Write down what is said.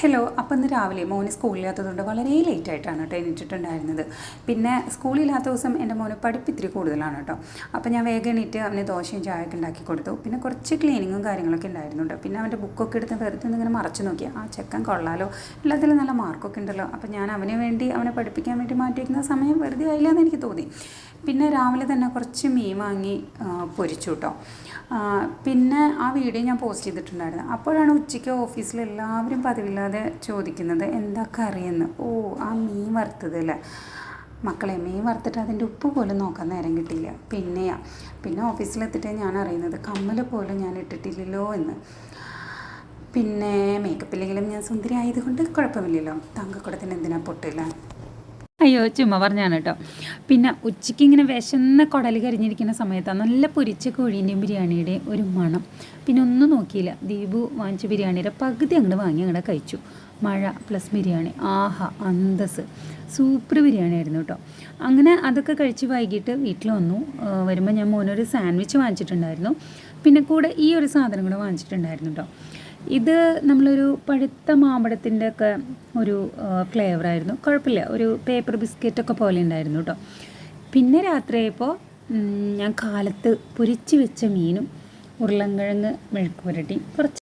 Hello. അപ്പം ഇന്ന് രാവിലെ മോന് സ്കൂളില്ലാത്തതുകൊണ്ട് വളരെ ലേറ്റായിട്ടാണ് കേട്ടോ എണീറ്റിട്ടുണ്ടായിരുന്നത്. പിന്നെ സ്കൂളില്ലാത്ത ദിവസം എൻ്റെ മോന് പഠിപ്പ് ഇത്തിരി കൂടുതലാണ് കേട്ടോ. അപ്പോൾ ഞാൻ വേഗം എണീറ്റ് അവന് ദോശയും ചായയൊക്കെ ഉണ്ടാക്കി കൊടുത്തു. പിന്നെ കുറച്ച് ക്ലീനിങ്ങും കാര്യങ്ങളൊക്കെ ഉണ്ടായിരുന്നു കേട്ടോ. പിന്നെ അവൻ്റെ ബുക്കൊക്കെ എടുത്ത് വെറുതെ ഇങ്ങനെ മറച്ചു നോക്കി, ആ ചെക്കൻ കൊള്ളാലോ, എല്ലാത്തിലും നല്ല മാർക്കൊക്കെ ഉണ്ടല്ലോ. അപ്പോൾ ഞാൻ അവന് വേണ്ടി അവനെ പഠിപ്പിക്കാൻ വേണ്ടി മാറ്റി വയ്ക്കുന്ന സമയം വെറുതെ ആയില്ല എന്ന് എനിക്ക് തോന്നി. പിന്നെ രാവിലെ തന്നെ കുറച്ച് മീൻ വാങ്ങി പൊരിച്ചു കേട്ടോ. പിന്നെ ആ വീഡിയോ ഞാൻ പോസ്റ്റ് ചെയ്തിട്ടുണ്ടായിരുന്നു. അപ്പോഴാണ് ഉച്ചയ്ക്ക് ഓഫീസിൽ എല്ലാവരും പതിവില്ലാതെ ചോദിക്കുന്നത് എന്താ കറിയെന്ന്. ഓ, ആ മീൻ വറുത്തത് അല്ലേ മക്കളെ. മീൻ വറുത്തിട്ട് അതിൻ്റെ ഉപ്പ് പോലും നോക്കാൻ നേരം കിട്ടിയില്ല. പിന്നെ ഓഫീസിലെത്തിയിട്ട് ഞാൻ അറിയുന്നത് കമ്മൽ പോലും ഞാൻ ഇട്ടിട്ടില്ലല്ലോ എന്ന്. പിന്നെ മേക്കപ്പില്ലെങ്കിലും ഞാൻ സുന്ദരി ആയതുകൊണ്ട് കുഴപ്പമില്ലല്ലോ. തങ്കക്കുടത്തിന് എന്തിനാ പൊട്ടില്ല. അയ്യോ, ചുമ്മാ പറഞ്ഞാണ് കേട്ടോ. പിന്നെ ഉച്ചയ്ക്ക് ഇങ്ങനെ വിശന്ന കുടൽ കരിഞ്ഞിരിക്കുന്ന സമയത്താണ് നല്ല പൊരിച്ച കോഴീൻ്റെയും ബിരിയാണിയുടെയും ഒരു മണം. പിന്നെ ഒന്നും നോക്കിയില്ല, ദീപു വാങ്ങിച്ച ബിരിയാണിയുടെ പകുതി അങ്ങോട്ട് വാങ്ങി അങ്ങോട്ട് കഴിച്ചു. മഴ പ്ലസ് ബിരിയാണി, ആഹാ അന്തസ്, സൂപ്പർ ബിരിയാണി ആയിരുന്നു കേട്ടോ. അങ്ങനെ അതൊക്കെ കഴിച്ച് വൈകിട്ട് വീട്ടിൽ വന്നു. വരുമ്പോൾ ഞാൻ മോനൊരു സാൻഡ്വിച്ച് വാങ്ങിച്ചിട്ടുണ്ടായിരുന്നു. പിന്നെ കൂടെ ഈ ഒരു സാധനം കൂടെ വാങ്ങിച്ചിട്ടുണ്ടായിരുന്നു കേട്ടോ. ഇത് നമ്മളൊരു പഴുത്ത മാമ്പഴത്തിൻ്റെ ഒക്കെ ഒരു ഫ്ലേവറായിരുന്നു, കുഴപ്പമില്ല, ഒരു പേപ്പർ ബിസ്ക്കറ്റൊക്കെ പോലെ ഉണ്ടായിരുന്നു കേട്ടോ. പിന്നെ രാത്രിയായപ്പോൾ ഞാൻ കാലത്ത് പൊരിച്ച് വെച്ച മീനും ഉരുളൻകിഴങ്ങ് മെഴുക്ക് പുരട്ടി കുറച്ച്